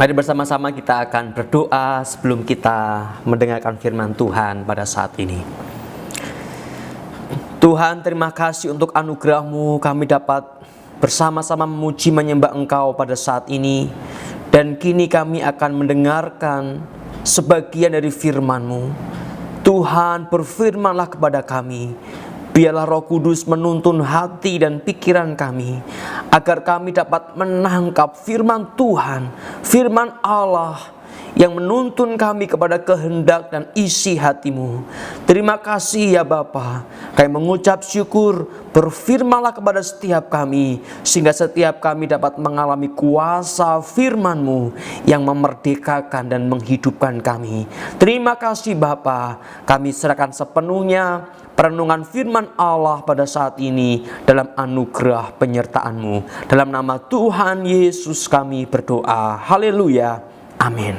Mari bersama-sama kita akan berdoa sebelum kita mendengarkan firman Tuhan pada saat ini. Tuhan, terima kasih untuk anugerah-Mu, kami dapat bersama-sama memuji menyembah Engkau pada saat ini. Dan kini kami akan mendengarkan sebagian dari firman-Mu. Tuhan, berfirmanlah kepada kami. Biarlah Roh Kudus menuntun hati dan pikiran kami, agar kami dapat menangkap firman Tuhan, firman Allah yang menuntun kami kepada kehendak dan isi hati-Mu. Terima kasih ya Bapa. Kami mengucap syukur, berfirmanlah kepada setiap kami, sehingga setiap kami dapat mengalami kuasa firman-Mu yang memerdekakan dan menghidupkan kami. Terima kasih Bapa. Kami serahkan sepenuhnya perenungan firman Allah pada saat ini dalam anugerah penyertaan-Mu. Dalam nama Tuhan Yesus kami berdoa. Haleluya. Amin.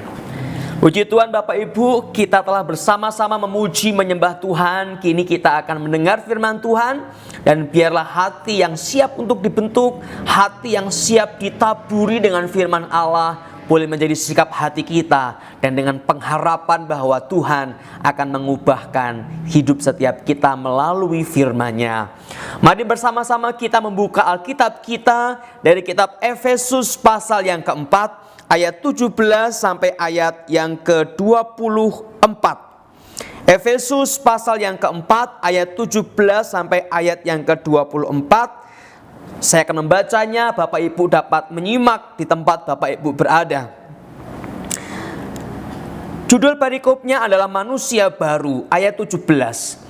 Puji Tuhan Bapak Ibu, kita telah bersama-sama memuji menyembah Tuhan. Kini kita akan mendengar firman Tuhan. Dan biarlah hati yang siap untuk dibentuk, hati yang siap ditaburi dengan firman Allah, boleh menjadi sikap hati kita, dan dengan pengharapan bahwa Tuhan akan mengubahkan hidup setiap kita melalui firman-Nya. Mari bersama-sama kita membuka Alkitab kita dari kitab Efesus pasal yang keempat, ayat 17 sampai ayat yang ke-24. Efesus pasal yang keempat, ayat 17 sampai ayat yang ke-24. Saya akan membacanya, Bapak Ibu dapat menyimak di tempat Bapak Ibu berada. Judul perikopnya adalah manusia baru, ayat 17.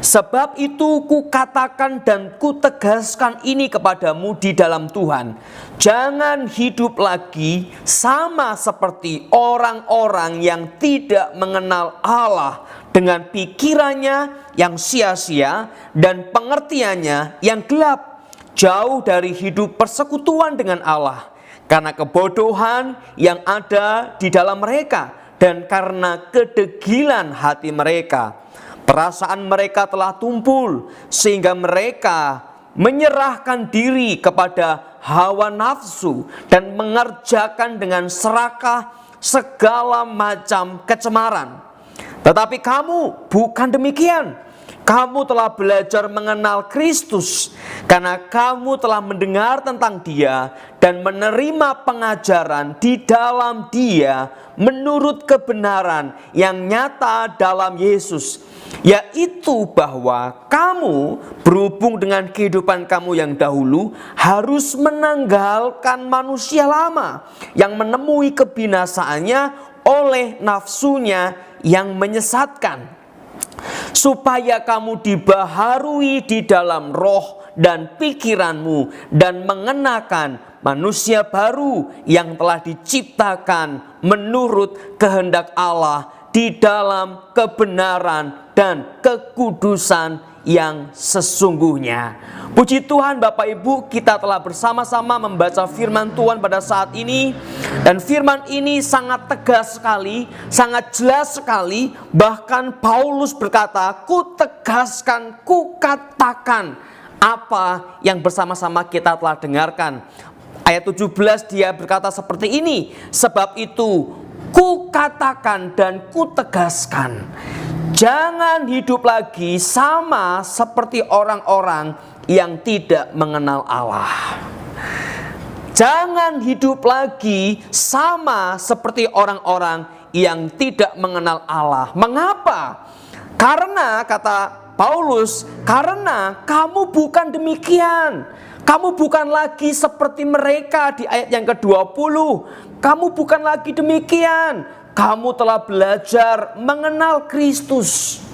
Sebab itu kukatakan dan kutegaskan ini kepadamu di dalam Tuhan. Jangan hidup lagi sama seperti orang-orang yang tidak mengenal Allah, dengan pikirannya yang sia-sia dan pengertiannya yang gelap, jauh dari hidup persekutuan dengan Allah, karena kebodohan yang ada di dalam mereka dan karena kedegilan hati mereka. Perasaan mereka telah tumpul sehingga mereka menyerahkan diri kepada hawa nafsu dan mengerjakan dengan serakah segala macam kecemaran. Tetapi kamu bukan demikian. Kamu telah belajar mengenal Kristus, karena kamu telah mendengar tentang Dia dan menerima pengajaran di dalam Dia menurut kebenaran yang nyata dalam Yesus, yaitu bahwa kamu berhubung dengan kehidupan kamu yang dahulu harus menanggalkan manusia lama yang menemui kebinasaannya oleh nafsunya yang menyesatkan, supaya kamu dibaharui di dalam roh dan pikiranmu, dan mengenakan manusia baru yang telah diciptakan menurut kehendak Allah di dalam kebenaran dan kekudusan yang sesungguhnya. Puji Tuhan Bapak Ibu, kita telah bersama-sama membaca firman Tuhan pada saat ini. Dan firman ini sangat tegas sekali, sangat jelas sekali. Bahkan Paulus berkata, kutegaskan, kukatakan apa yang bersama-sama kita telah dengarkan. Ayat 17 dia berkata seperti ini, sebab itu kukatakan dan kutegaskan, jangan hidup lagi sama seperti orang-orang yang tidak mengenal Allah. Jangan hidup lagi sama seperti orang-orang yang tidak mengenal Allah. Mengapa? Karena kata Paulus, karena kamu bukan demikian. Kamu bukan lagi seperti mereka di ayat yang ke-20. Kamu bukan lagi demikian. Kamu telah belajar mengenal Kristus.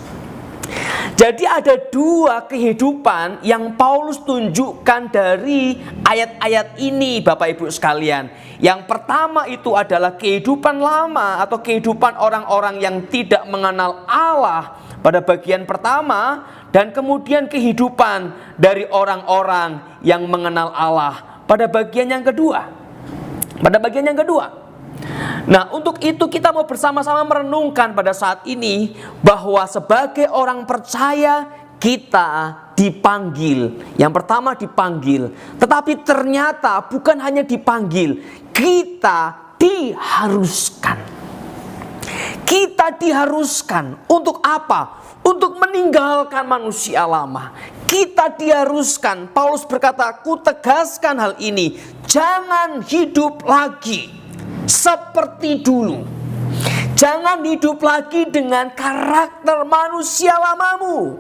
Jadi ada dua kehidupan yang Paulus tunjukkan dari ayat-ayat ini Bapak Ibu sekalian. Yang pertama itu adalah kehidupan lama atau kehidupan orang-orang yang tidak mengenal Allah pada bagian pertama, dan kemudian kehidupan dari orang-orang yang mengenal Allah pada bagian yang kedua. Nah, untuk itu kita mau bersama-sama merenungkan pada saat ini bahwa sebagai orang percaya kita dipanggil. Yang pertama dipanggil, tetapi ternyata bukan hanya dipanggil, kita diharuskan. Kita diharuskan untuk apa? Untuk meninggalkan manusia lama. Kita diharuskan, Paulus berkata, "Ku tegaskan hal ini, jangan hidup lagi seperti dulu." Jangan hidup lagi dengan karakter manusia lamamu.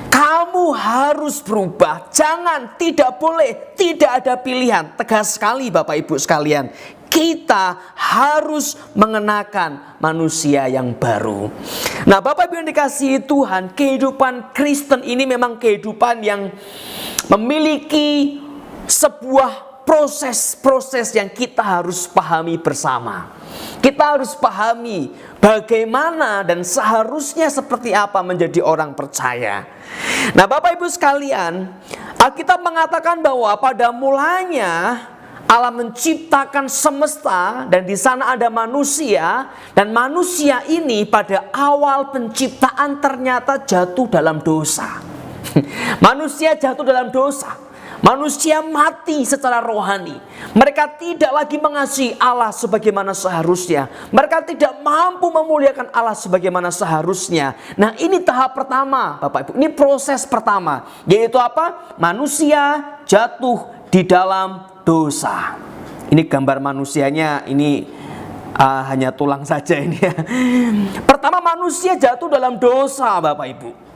Kamu harus berubah. Jangan, tidak boleh, tidak ada pilihan. Tegas sekali Bapak Ibu sekalian. Kita harus mengenakan manusia yang baru. Nah, Bapak Ibu yang dikasihi Tuhan, kehidupan Kristen ini memang kehidupan yang memiliki sebuah proses-proses yang kita harus pahami bersama. Kita harus pahami bagaimana dan seharusnya seperti apa menjadi orang percaya. Nah, Bapak Ibu sekalian, Alkitab mengatakan bahwa pada mulanya Allah menciptakan semesta dan di sana ada manusia, dan manusia ini pada awal penciptaan ternyata jatuh dalam dosa. Manusia jatuh dalam dosa. Manusia mati secara rohani. Mereka tidak lagi mengasihi Allah sebagaimana seharusnya. Mereka tidak mampu memuliakan Allah sebagaimana seharusnya. Nah, ini tahap pertama, Bapak Ibu. Ini proses pertama, yaitu apa? Manusia jatuh di dalam dosa. Ini gambar manusianya, ini hanya tulang saja ini ya. Pertama, manusia jatuh dalam dosa, Bapak Ibu.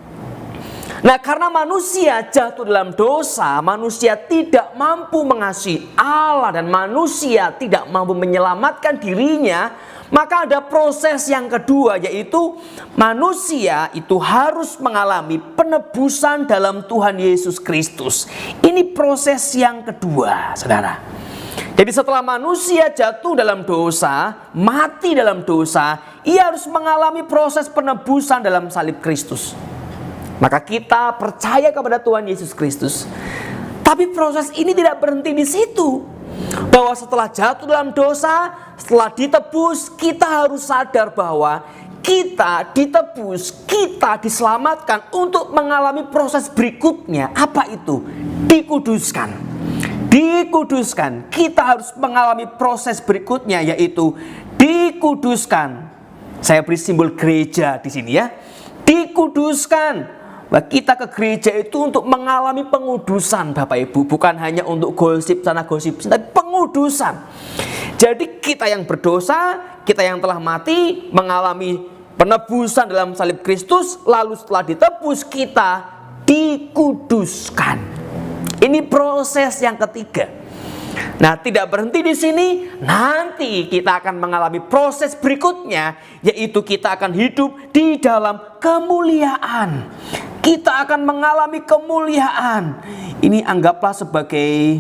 Nah, karena manusia jatuh dalam dosa, manusia tidak mampu mengasihi Allah dan manusia tidak mampu menyelamatkan dirinya, maka ada proses yang kedua, yaitu manusia itu harus mengalami penebusan dalam Tuhan Yesus Kristus. Ini proses yang kedua, saudara. Jadi setelah manusia jatuh dalam dosa, mati dalam dosa, ia harus mengalami proses penebusan dalam salib Kristus. Maka kita percaya kepada Tuhan Yesus Kristus. Tapi proses ini tidak berhenti di situ. Bahwa setelah jatuh dalam dosa, setelah ditebus, kita harus sadar bahwa kita ditebus, kita diselamatkan untuk mengalami proses berikutnya. Apa itu? Dikuduskan. Dikuduskan. Kita harus mengalami proses berikutnya, yaitu dikuduskan. Saya beri simbol gereja di sini ya. Dikuduskan. Kita ke gereja itu untuk mengalami pengudusan, Bapak Ibu. Bukan hanya untuk gosip sana gosip sini, tapi pengudusan. Jadi kita yang berdosa, kita yang telah mati, mengalami penebusan dalam salib Kristus. Lalu setelah ditebus, kita dikuduskan. Ini proses yang ketiga. Nah, tidak berhenti di sini. Nanti kita akan mengalami proses berikutnya, yaitu kita akan hidup di dalam kemuliaan. Kita akan mengalami kemuliaan. Ini anggaplah sebagai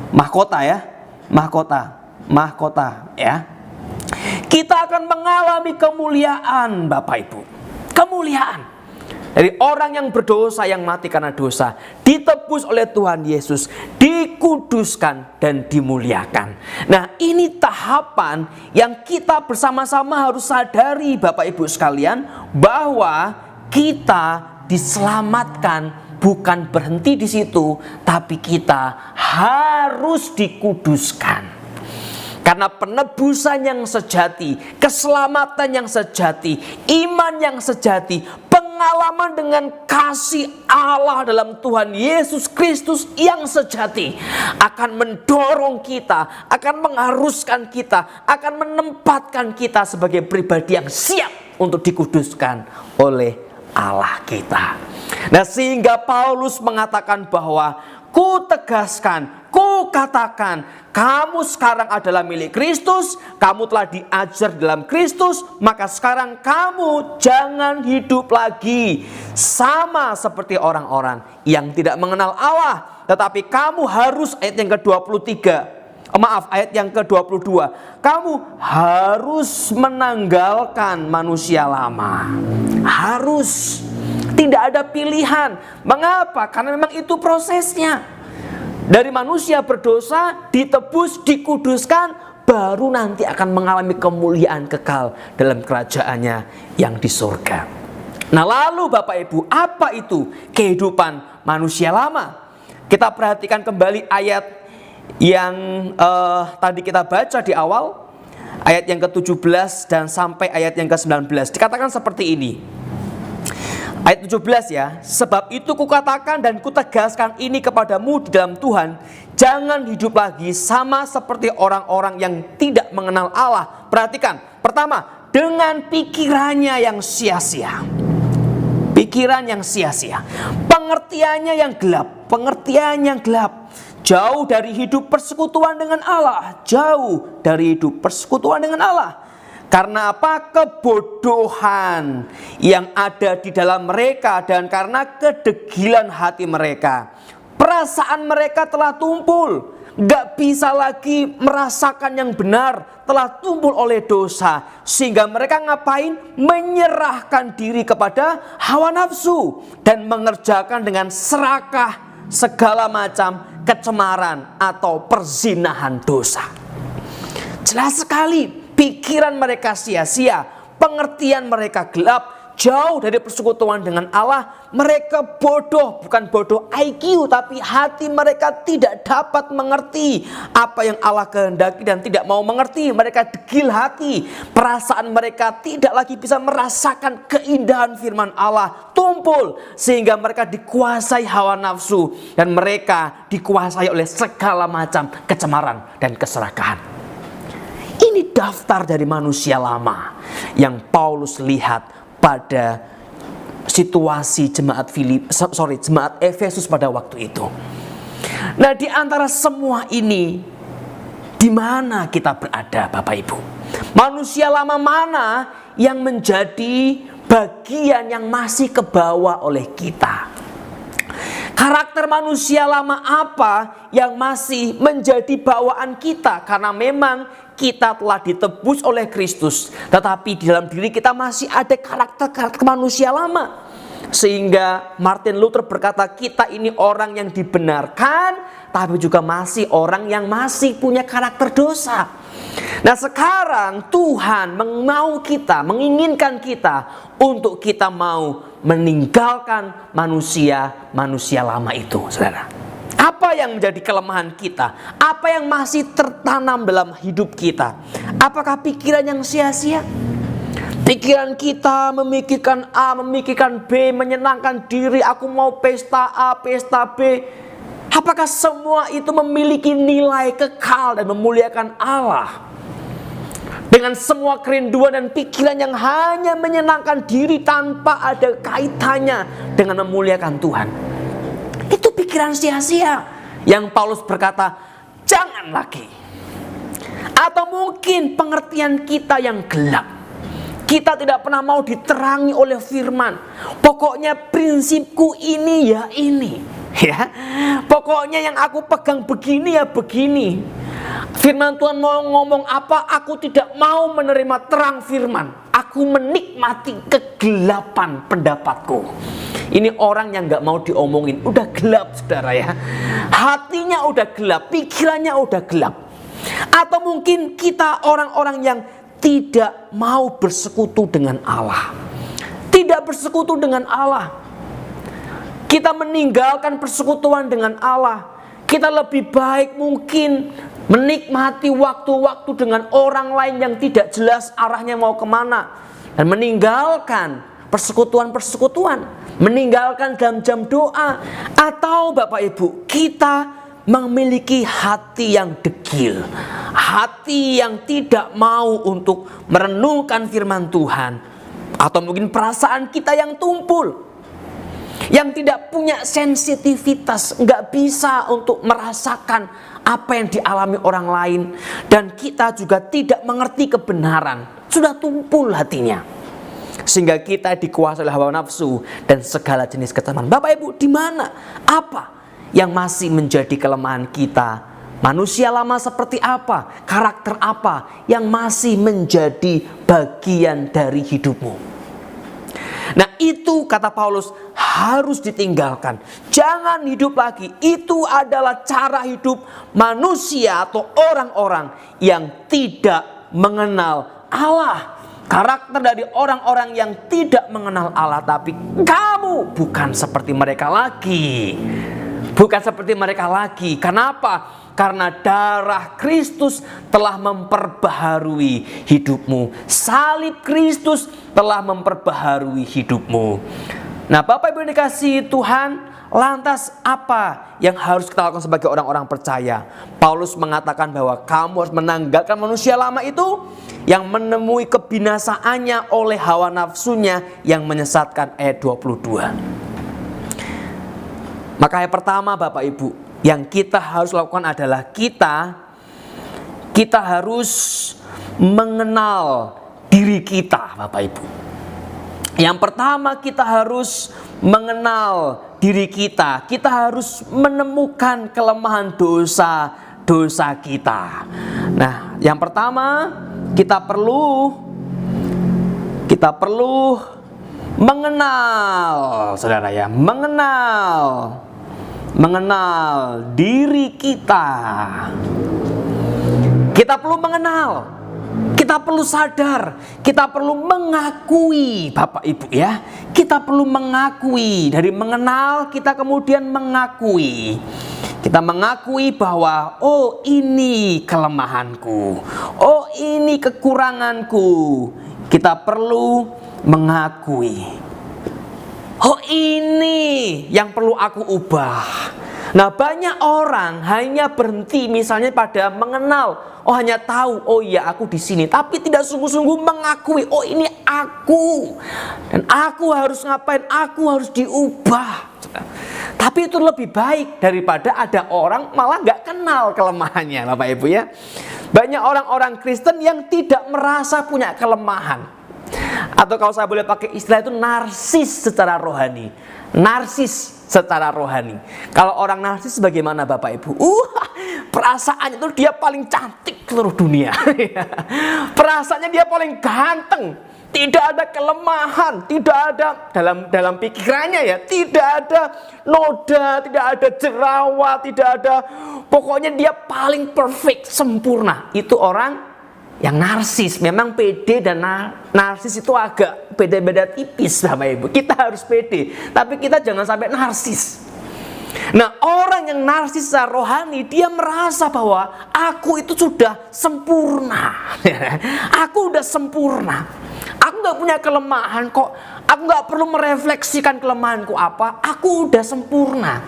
mahkota ya. Mahkota ya. Kita akan mengalami kemuliaan, Bapak Ibu. Kemuliaan. Dari orang yang berdosa, yang mati karena dosa, ditebus oleh Tuhan Yesus, dikuduskan dan dimuliakan. Nah, ini tahapan yang kita bersama-sama harus sadari, Bapak Ibu sekalian, bahwa kita diselamatkan bukan berhenti di situ, tapi kita harus dikuduskan. Karena penebusan yang sejati, keselamatan yang sejati, iman yang sejati, pengalaman dengan kasih Allah dalam Tuhan Yesus Kristus yang sejati akan mendorong kita, akan mengharuskan kita, akan menempatkan kita sebagai pribadi yang siap untuk dikuduskan oleh Allah kita. Nah, sehingga Paulus mengatakan bahwa ku tegaskan, ku katakan, kamu sekarang adalah milik Kristus, kamu telah diajar dalam Kristus, maka sekarang kamu jangan hidup lagi sama seperti orang-orang yang tidak mengenal Allah. Tetapi kamu harus, ayat yang ke-23, ayat yang ke-22, kamu harus menanggalkan manusia lama. Harus. Tidak ada pilihan. Mengapa? Karena memang itu prosesnya. Dari manusia berdosa, ditebus, dikuduskan, baru nanti akan mengalami kemuliaan kekal dalam kerajaannya yang di surga. Nah, lalu Bapak Ibu, apa itu kehidupan manusia lama? Kita perhatikan kembali ayat yang tadi kita baca di awal, ayat yang ke-17 dan sampai ayat yang ke-19. Dikatakan seperti ini. Ayat 17 ya, sebab itu kukatakan dan kutegaskan ini kepadamu di dalam Tuhan, jangan hidup lagi sama seperti orang-orang yang tidak mengenal Allah. Perhatikan, pertama, dengan pikirannya yang sia-sia. Pikiran yang sia-sia, pengertiannya yang gelap, jauh dari hidup persekutuan dengan Allah, jauh dari hidup persekutuan dengan Allah. Karena apa? Kebodohan yang ada di dalam mereka dan karena kedegilan hati mereka. Perasaan mereka telah tumpul, gak bisa lagi merasakan yang benar, telah tumpul oleh dosa. Sehingga mereka ngapain? Menyerahkan diri kepada hawa nafsu dan mengerjakan dengan serakah segala macam kecemaran atau perzinahan dosa. Jelas sekali. Pikiran mereka sia-sia, pengertian mereka gelap, jauh dari persekutuan dengan Allah. Mereka bodoh, bukan bodoh IQ, tapi hati mereka tidak dapat mengerti apa yang Allah kehendaki dan tidak mau mengerti. Mereka degil hati, perasaan mereka tidak lagi bisa merasakan keindahan firman Allah, tumpul sehingga mereka dikuasai hawa nafsu dan mereka dikuasai oleh segala macam kecemaran dan keserakahan. Ini daftar dari manusia lama yang Paulus lihat pada situasi jemaat Efesus pada waktu itu. Nah, di antara semua ini, di mana kita berada, Bapak Ibu? Manusia lama mana yang menjadi bagian yang masih kebawa oleh kita? Karakter manusia lama apa yang masih menjadi bawaan kita? Karena memang kita telah ditebus oleh Kristus, tetapi di dalam diri kita masih ada karakter manusia lama. Sehingga Martin Luther berkata, kita ini orang yang dibenarkan, tapi juga masih orang yang masih punya karakter dosa. Nah, sekarang Tuhan menginginkan kita untuk kita mau meninggalkan manusia lama itu, saudara. Apa yang menjadi kelemahan kita? Apa yang masih tertanam dalam hidup kita? Apakah pikiran yang sia-sia? Pikiran kita memikirkan A, memikirkan B, menyenangkan diri, aku mau pesta A, pesta B. Apakah semua itu memiliki nilai kekal dan memuliakan Allah? Dengan semua kerinduan dan pikiran yang hanya menyenangkan diri tanpa ada kaitannya dengan memuliakan Tuhan. Itu pikiran sia-sia yang Paulus berkata, jangan lagi. Atau mungkin pengertian kita yang gelap. Kita tidak pernah mau diterangi oleh firman. Pokoknya prinsipku ini ya ini. Ya, pokoknya yang aku pegang begini ya begini. Firman Tuhan mau ngomong apa, aku tidak mau menerima terang firman. Aku menikmati kegelapan pendapatku. Ini orang yang gak mau diomongin. Udah gelap, saudara ya. Hatinya udah gelap, pikirannya udah gelap. Atau mungkin kita orang-orang yang tidak mau bersekutu dengan Allah. Tidak bersekutu dengan Allah. Kita meninggalkan persekutuan dengan Allah. Kita lebih baik mungkin menikmati waktu-waktu dengan orang lain yang tidak jelas arahnya mau kemana. Dan meninggalkan persekutuan-persekutuan. Meninggalkan jam-jam doa. Atau Bapak Ibu, kita memiliki hati yang degil. Hati yang tidak mau untuk merenungkan firman Tuhan. Atau mungkin perasaan kita yang tumpul. Yang tidak punya sensitivitas, nggak bisa untuk merasakan apa yang dialami orang lain. Dan kita juga tidak mengerti kebenaran. Sudah tumpul hatinya. Sehingga kita dikuasai oleh hawa nafsu dan segala jenis kecemaran. Bapak Ibu, di mana? Apa yang masih menjadi kelemahan kita? Manusia lama seperti apa? Karakter apa yang masih menjadi bagian dari hidupmu? Nah, itu kata Paulus harus ditinggalkan. Jangan hidup lagi. Itu adalah cara hidup manusia atau orang-orang yang tidak mengenal Allah. Karakter dari orang-orang yang tidak mengenal Allah. Tapi kamu bukan seperti mereka lagi. Bukan seperti mereka lagi. Kenapa? Karena darah Kristus telah memperbaharui hidupmu. Salib Kristus telah memperbaharui hidupmu. Nah, Bapak Ibu yang dikasihi Tuhan, lantas apa yang harus kita lakukan sebagai orang-orang percaya? Paulus mengatakan bahwa kamu harus menanggalkan manusia lama itu yang menemui kebinasaannya oleh hawa nafsunya yang menyesatkan, ayat 22. Maka yang pertama Bapak Ibu, yang kita harus lakukan adalah kita harus mengenal diri kita, Bapak Ibu. Yang pertama kita harus mengenal diri kita. Kita harus menemukan kelemahan dosa kita. Nah, yang pertama kita perlu mengenal, saudara ya, mengenal diri kita. Kita perlu mengenal. Kita perlu sadar, kita perlu mengakui, Bapak Ibu ya. Kita perlu mengakui, dari mengenal kita kemudian mengakui. Kita mengakui bahwa oh ini kelemahanku, oh ini kekuranganku. Kita perlu mengakui. Oh ini yang perlu aku ubah. Nah, banyak orang hanya berhenti misalnya pada mengenal, oh hanya tahu, oh iya aku di sini, tapi tidak sungguh-sungguh mengakui, oh ini aku, dan aku harus ngapain, aku harus diubah. Tapi itu lebih baik daripada ada orang malah nggak kenal kelemahannya, Bapak Ibu ya. Banyak orang-orang Kristen yang tidak merasa punya kelemahan, atau kalau saya boleh pakai istilah itu narsis secara rohani. Narsis secara rohani. Kalau orang narsis bagaimana Bapak Ibu? Perasaannya itu dia paling cantik seluruh dunia. Perasaannya dia paling ganteng. Tidak ada kelemahan, tidak ada dalam pikirannya ya, tidak ada noda, tidak ada jerawat, tidak ada, pokoknya dia paling perfect, sempurna. Itu orang yang narsis. Memang pede dan narsis itu agak beda-beda tipis Bapak Ibu. Kita harus pede, tapi kita jangan sampai narsis. Nah, orang yang narsis secara rohani, dia merasa bahwa aku itu sudah sempurna. Aku udah sempurna. Aku gak punya kelemahan kok. Aku gak perlu merefleksikan kelemahanku apa. Aku udah sempurna.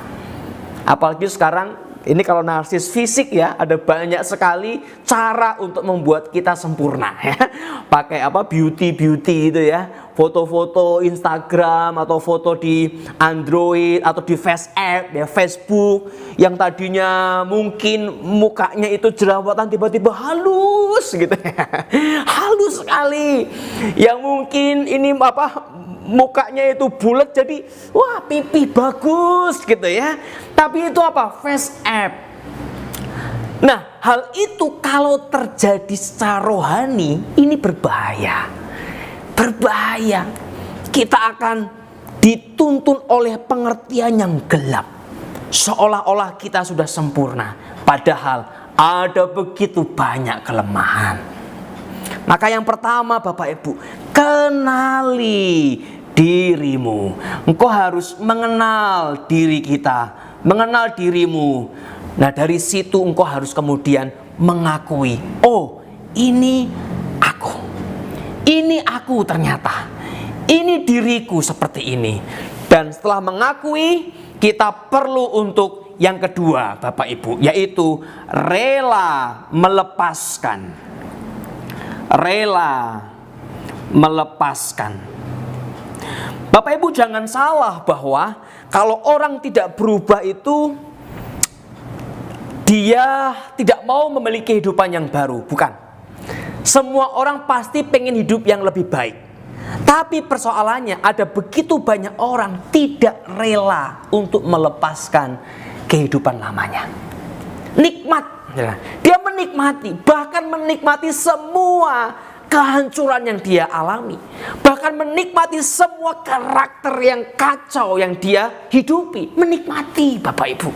Apalagi sekarang ini kalau narsis fisik ya, ada banyak sekali cara untuk membuat kita sempurna ya. Pakai apa, beauty itu ya, foto-foto Instagram atau foto di Android atau di WhatsApp ya, Facebook, yang tadinya mungkin mukanya itu jerawatan tiba-tiba halus gitu ya. Halus sekali. Yang mungkin ini apa, mukanya itu bulat jadi wah pipi bagus gitu ya. Tapi itu apa? Face app. Nah, hal itu kalau terjadi secara rohani ini berbahaya. Berbahaya. Kita akan dituntun oleh pengertian yang gelap. Seolah-olah kita sudah sempurna, padahal ada begitu banyak kelemahan. Maka yang pertama Bapak Ibu, kenali dirimu. Engkau harus mengenal diri kita, mengenal dirimu. Nah, dari situ engkau harus kemudian mengakui, oh ini aku. Ini aku ternyata. Ini diriku seperti ini. Dan setelah mengakui, kita perlu untuk yang kedua Bapak Ibu, yaitu rela melepaskan. Rela melepaskan. Bapak Ibu jangan salah bahwa kalau orang tidak berubah itu dia tidak mau memiliki kehidupan yang baru. Bukan. Semua orang pasti pengen hidup yang lebih baik. Tapi persoalannya ada begitu banyak orang tidak rela untuk melepaskan kehidupan lamanya. Nikmat. Dia menikmati, bahkan menikmati semua kehancuran yang dia alami, bahkan menikmati semua karakter yang kacau yang dia hidupi. Menikmati Bapak Ibu,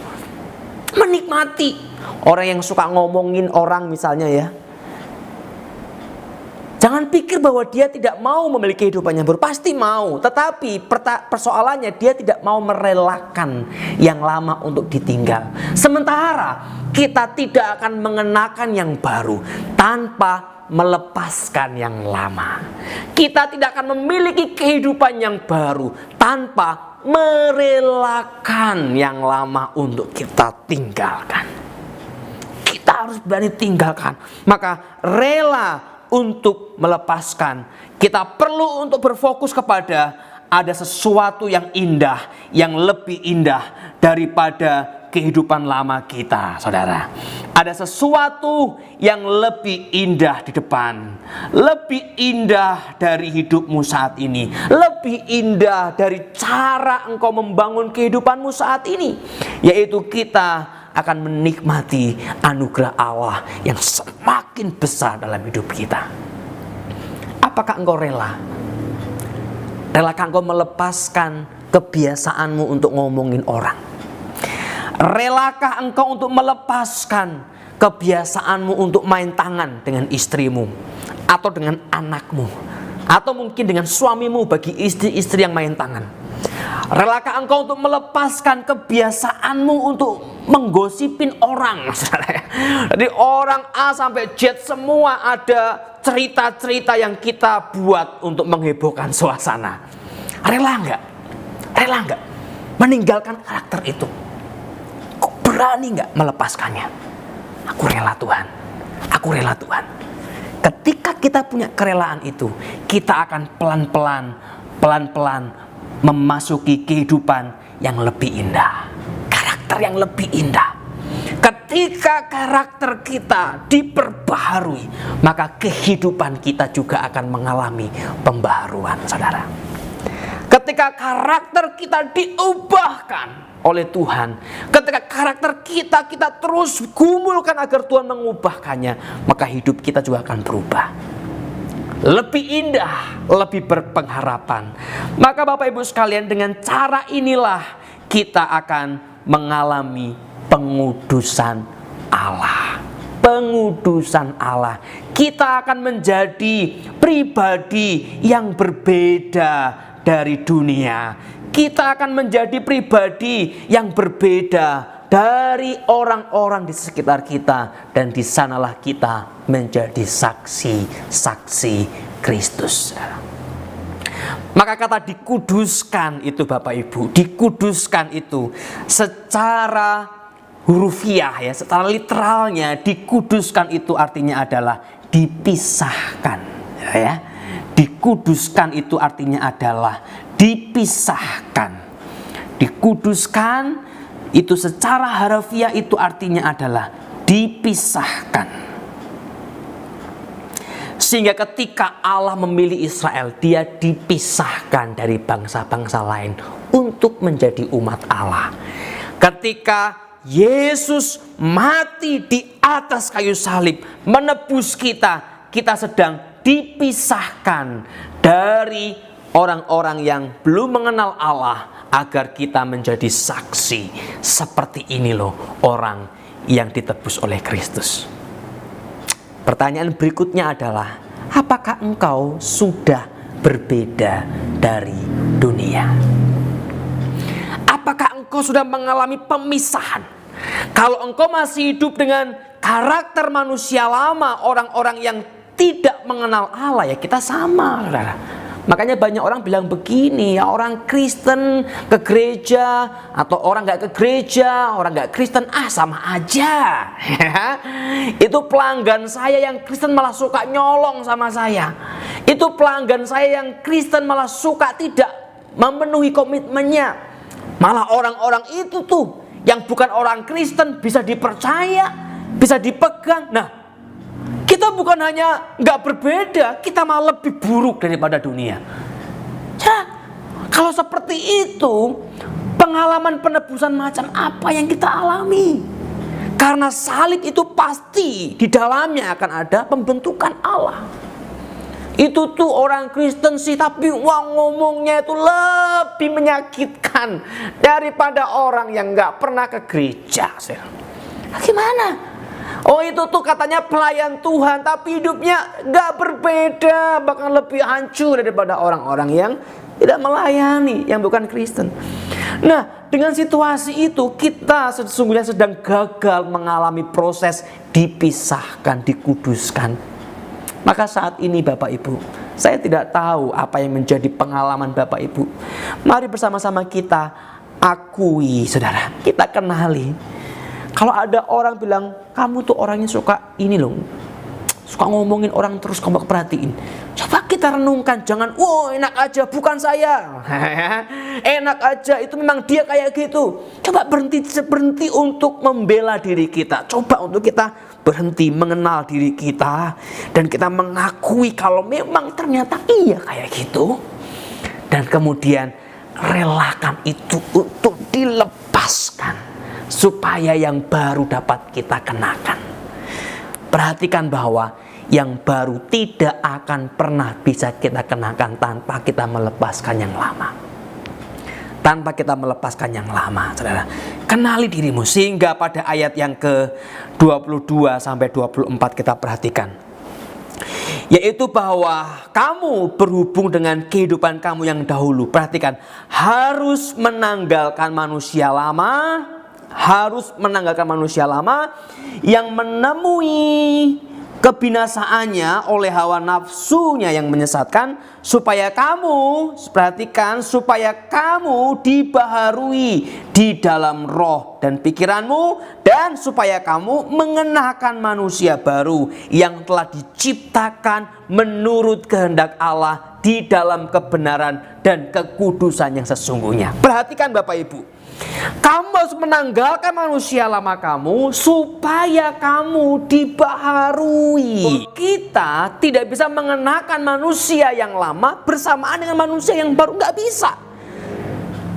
menikmati. Orang yang suka ngomongin orang misalnya ya, Jangan pikir bahwa dia tidak mau memiliki kehidupan yang baru. Pasti mau. Tetapi persoalannya dia tidak mau merelakan yang lama untuk ditinggal. Sementara kita tidak akan mengenakan yang baru tanpa melepaskan yang lama. Kita tidak akan memiliki kehidupan yang baru tanpa merelakan yang lama untuk kita tinggalkan. Kita harus berani tinggalkan. Maka rela untuk melepaskan. Kita perlu untuk berfokus kepada ada sesuatu yang indah, yang lebih indah daripada kehidupan lama kita, saudara. Ada sesuatu yang lebih indah di depan, lebih indah dari hidupmu saat ini, lebih indah dari cara engkau membangun kehidupanmu saat ini, yaitu kita akan menikmati anugerah Allah yang semakin besar dalam hidup kita. Apakah engkau rela? Relakah engkau melepaskan kebiasaanmu untuk ngomongin orang? Relakah engkau untuk melepaskan kebiasaanmu untuk main tangan dengan istrimu atau dengan anakmu atau mungkin dengan suamimu bagi istri-istri yang main tangan? Relakah engkau untuk melepaskan kebiasaanmu untuk menggosipin orang? Jadi orang A sampai Z semua ada cerita-cerita yang kita buat untuk menghebohkan suasana. Rela enggak? Rela enggak meninggalkan karakter itu? Kok berani enggak melepaskannya? Aku rela Tuhan. Aku rela Tuhan. Ketika kita punya kerelaan itu, kita akan pelan-pelan memasuki kehidupan yang lebih indah, karakter yang lebih indah. Ketika karakter kita diperbaharui, maka kehidupan kita juga akan mengalami pembaharuan, saudara. Ketika karakter kita diubahkan oleh Tuhan, ketika karakter kita terus gumulkan agar Tuhan mengubahkannya, maka hidup kita juga akan berubah. Lebih indah, lebih berpengharapan. Maka Bapak Ibu sekalian, dengan cara inilah kita akan mengalami pengudusan Allah. Pengudusan Allah. Kita akan menjadi pribadi yang berbeda dari dunia. Kita akan menjadi pribadi yang berbeda dari orang-orang di sekitar kita, dan di sanalah kita menjadi saksi-saksi Kristus. Maka kata dikuduskan itu Bapak Ibu, dikuduskan itu secara hurufiah ya, secara literalnya dikuduskan itu artinya adalah dipisahkan ya. Dikuduskan itu artinya adalah dipisahkan. Dikuduskan itu secara harfiah itu artinya adalah dipisahkan. Sehingga ketika Allah memilih Israel, dia dipisahkan dari bangsa-bangsa lain untuk menjadi umat Allah. Ketika Yesus mati di atas kayu salib menebus kita, kita sedang dipisahkan dari orang-orang yang belum mengenal Allah, agar kita menjadi saksi. Seperti ini loh orang yang ditebus oleh Kristus. Pertanyaan berikutnya adalah, apakah engkau sudah berbeda dari dunia? Apakah engkau sudah mengalami pemisahan? Kalau engkau masih hidup dengan karakter manusia lama, orang-orang yang tidak mengenal Allah, ya kita sama, saudara. Makanya banyak orang bilang begini, ya orang Kristen ke gereja atau orang gak ke gereja, orang gak Kristen, sama aja. Itu pelanggan saya yang Kristen malah suka nyolong sama saya. Itu pelanggan saya yang Kristen malah suka tidak memenuhi komitmennya. Malah orang-orang itu tuh yang bukan orang Kristen bisa dipercaya, bisa dipegang. Nah, kita bukan hanya nggak berbeda, kita malah lebih buruk daripada dunia. Ya, kalau seperti itu, pengalaman penebusan macam apa yang kita alami? Karena salib itu pasti di dalamnya akan ada pembentukan Allah. Itu tuh orang Kristen sih, tapi ngomongnya itu lebih menyakitkan daripada orang yang nggak pernah ke gereja. Gimana? Oh itu tuh katanya pelayan Tuhan, tapi hidupnya gak berbeda, bahkan lebih hancur daripada orang-orang yang tidak melayani, yang bukan Kristen. Nah, dengan situasi itu kita sesungguhnya sedang gagal mengalami proses dipisahkan, dikuduskan. Maka saat ini Bapak Ibu, saya tidak tahu apa yang menjadi pengalaman Bapak Ibu. Mari bersama-sama kita akui, saudara, kita kenali. Kalau ada orang bilang, kamu tuh orangnya suka ini loh, suka ngomongin orang terus, kamu perhatiin. Coba kita renungkan, jangan, wow enak aja, bukan saya. Enak aja, itu memang dia kayak gitu. Coba berhenti untuk membela diri kita. Coba untuk kita berhenti mengenal diri kita. Dan kita mengakui kalau memang ternyata iya kayak gitu. Dan kemudian relakan itu untuk dilepaskan, supaya yang baru dapat kita kenakan. Perhatikan bahwa yang baru tidak akan pernah bisa kita kenakan tanpa kita melepaskan yang lama. Tanpa kita melepaskan yang lama, saudara. Kenali dirimu, sehingga pada ayat yang ke-22 sampai 24 kita perhatikan. Yaitu bahwa kamu berhubung dengan kehidupan kamu yang dahulu. Perhatikan, harus menanggalkan manusia lama, yang menemui kebinasaannya oleh hawa nafsunya yang menyesatkan, supaya kamu, perhatikan, supaya kamu dibaharui di dalam roh dan pikiranmu, dan supaya kamu mengenakan manusia baru yang telah diciptakan menurut kehendak Allah di dalam kebenaran dan kekudusan yang sesungguhnya. Perhatikan Bapak Ibu, kamu harus menanggalkan manusia lama kamu supaya kamu dibaharui. Kita tidak bisa mengenakan manusia yang lama bersamaan dengan manusia yang baru, nggak bisa.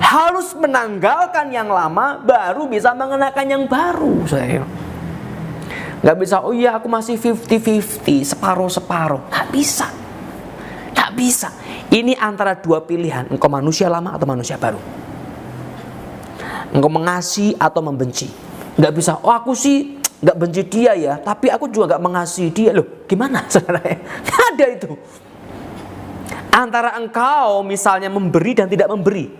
Harus menanggalkan yang lama baru bisa mengenakan yang baru. Saya nggak bisa, oh iya aku masih 50-50, separuh-separuh. Nggak bisa. Nggak bisa. Ini antara dua pilihan, engkau manusia lama atau manusia baru. Engkau mengasihi atau membenci. Nggak bisa, oh aku sih nggak benci dia ya, tapi aku juga nggak mengasihi dia. Loh gimana saudara? Nggak ada itu. Antara engkau misalnya memberi dan tidak memberi.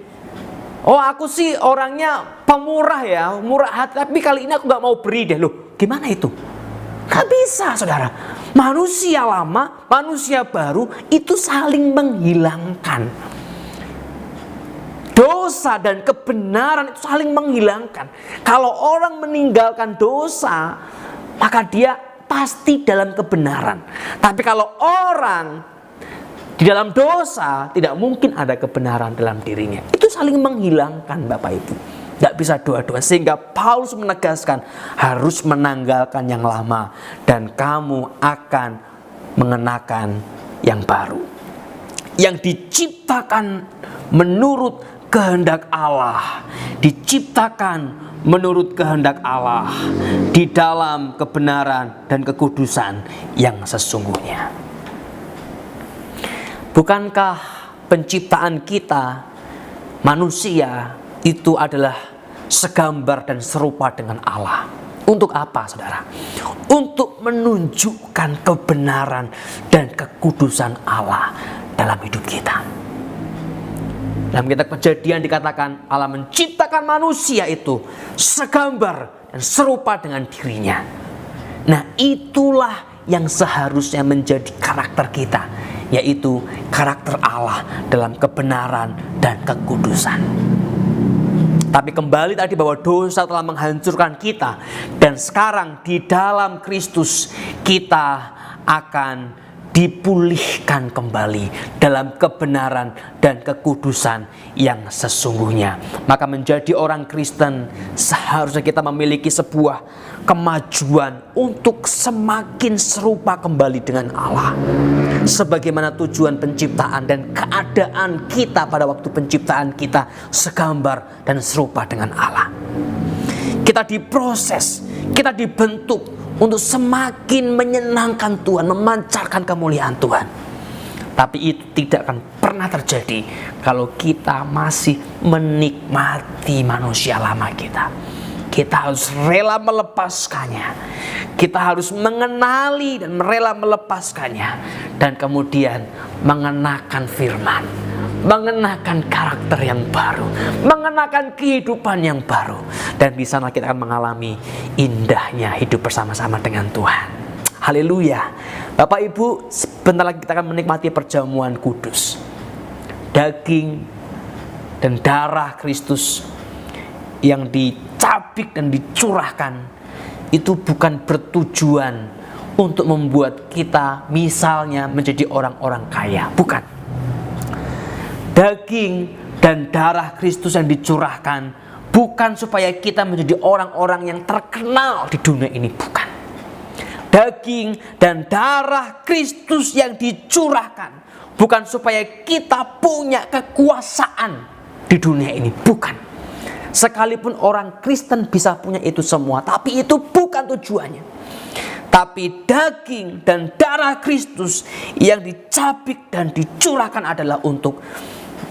Oh aku sih orangnya pemurah ya, murah hati, tapi kali ini aku nggak mau beri deh. Loh gimana itu? Nggak bisa saudara. Manusia lama, manusia baru itu saling menghilangkan. Dosa dan kebenaran itu saling menghilangkan. Kalau orang meninggalkan dosa, maka dia pasti dalam kebenaran. Tapi kalau orang di dalam dosa, tidak mungkin ada kebenaran dalam dirinya. Itu saling menghilangkan Bapak Ibu. Tidak bisa dua-dua. Sehingga Paulus menegaskan harus menanggalkan yang lama, dan kamu akan mengenakan yang baru, yang diciptakan menurut kehendak Allah, diciptakan menurut kehendak Allah di dalam kebenaran dan kekudusan yang sesungguhnya. Bukankah penciptaan kita manusia itu adalah segambar dan serupa dengan Allah? Untuk apa saudara? Untuk menunjukkan kebenaran dan kekudusan Allah dalam hidup kita. Dalam kitab Kejadian dikatakan Allah menciptakan manusia itu segambar dan serupa dengan dirinya. Nah itulah yang seharusnya menjadi karakter kita, yaitu karakter Allah dalam kebenaran dan kekudusan. Tapi kembali tadi bahwa dosa telah menghancurkan kita, dan sekarang di dalam Kristus kita akan dipulihkan kembali dalam kebenaran dan kekudusan yang sesungguhnya. Maka menjadi orang Kristen seharusnya kita memiliki sebuah kemajuan untuk semakin serupa kembali dengan Allah. Sebagaimana tujuan penciptaan dan keadaan kita pada waktu penciptaan kita segambar dan serupa dengan Allah. Kita diproses, kita dibentuk untuk semakin menyenangkan Tuhan, memancarkan kemuliaan Tuhan. Tapi itu tidak akan pernah terjadi kalau kita masih menikmati manusia lama kita. Kita harus rela melepaskannya. Kita harus mengenali dan rela melepaskannya, dan kemudian mengenakan firman, mengenakan karakter yang baru, mengenakan kehidupan yang baru. Dan di sana kita akan mengalami indahnya hidup bersama-sama dengan Tuhan. Haleluya. Bapak Ibu, sebentar lagi kita akan menikmati perjamuan kudus. Daging dan darah Kristus yang dicabik dan dicurahkan itu bukan bertujuan untuk membuat kita misalnya menjadi orang-orang kaya. Bukan. Daging dan darah Kristus yang dicurahkan bukan supaya kita menjadi orang-orang yang terkenal di dunia ini. Bukan. Daging dan darah Kristus yang dicurahkan bukan supaya kita punya kekuasaan di dunia ini. Bukan. Sekalipun orang Kristen bisa punya itu semua, tapi itu bukan tujuannya. Tapi daging dan darah Kristus yang dicabik dan dicurahkan adalah untuk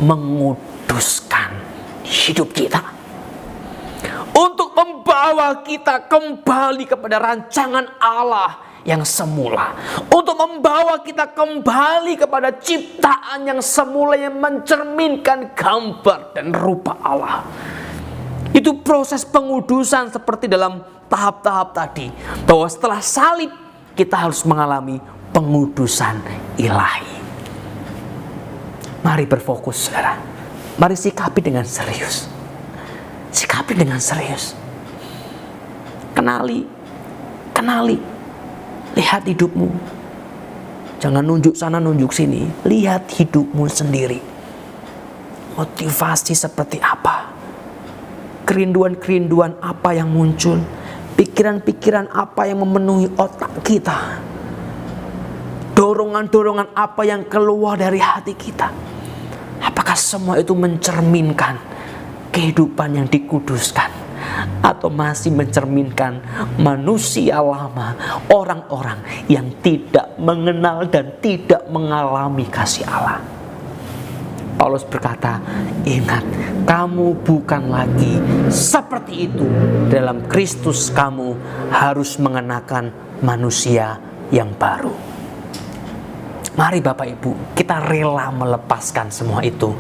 menguduskan hidup kita, untuk membawa kita kembali kepada rancangan Allah yang semula, untuk membawa kita kembali kepada ciptaan yang semula yang mencerminkan gambar dan rupa Allah. Itu proses pengudusan seperti dalam tahap-tahap tadi, bahwa setelah salib kita harus mengalami pengudusan ilahi. Mari berfokus, saudara. Mari sikapi dengan serius. Sikapi dengan serius. Kenali. Lihat hidupmu. Jangan nunjuk sana, nunjuk sini. Lihat hidupmu sendiri. Motivasi seperti apa? Kerinduan-kerinduan apa yang muncul? Pikiran-pikiran apa yang memenuhi otak kita? Dorongan-dorongan apa yang keluar dari hati kita? Apakah semua itu mencerminkan kehidupan yang dikuduskan? Atau masih mencerminkan manusia lama, orang-orang yang tidak mengenal dan tidak mengalami kasih Allah? Paulus berkata, ingat, kamu bukan lagi seperti itu. Dalam Kristus kamu harus mengenakan manusia yang baru. Mari Bapak Ibu, kita rela melepaskan semua itu.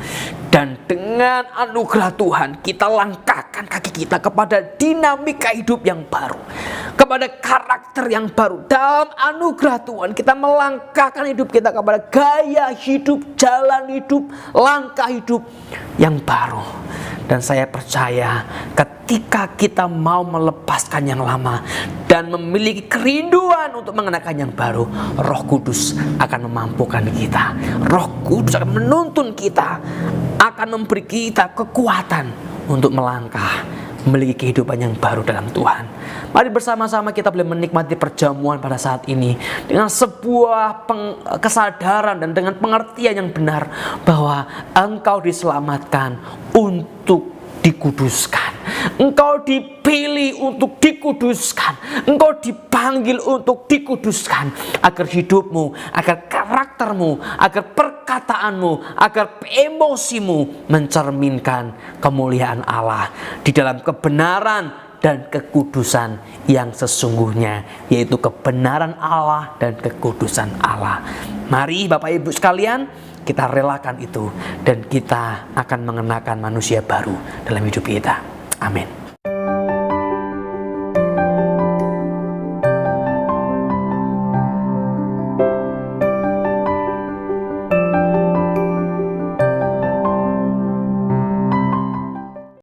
Dan dengan anugerah Tuhan, kita langkahkan kaki kita kepada dinamika hidup yang baru, kepada karakter yang baru. Dalam anugerah Tuhan, kita melangkahkan hidup kita kepada gaya hidup, jalan hidup, langkah hidup yang baru. Dan saya percaya ketika kita mau melepaskan yang lama dan memiliki kerinduan untuk mengenakan yang baru, Roh Kudus akan memampukan kita. Roh Kudus akan menuntun kita, akan memberi kita kekuatan untuk melangkah, memiliki kehidupan yang baru dalam Tuhan. Mari bersama-sama kita boleh menikmati perjamuan pada saat ini dengan sebuah kesadaran dan dengan pengertian yang benar bahwa engkau diselamatkan untuk dikuduskan. Engkau dipilih untuk dikuduskan. Engkau dipanggil untuk dikuduskan, agar hidupmu, agar karaktermu, agar perkataanmu, agar emosimu mencerminkan kemuliaan Allah di dalam kebenaran dan kekudusan yang sesungguhnya, yaitu kebenaran Allah dan kekudusan Allah. Mari Bapak Ibu sekalian, kita relakan itu dan kita akan mengenakan manusia baru dalam hidup kita. Amin.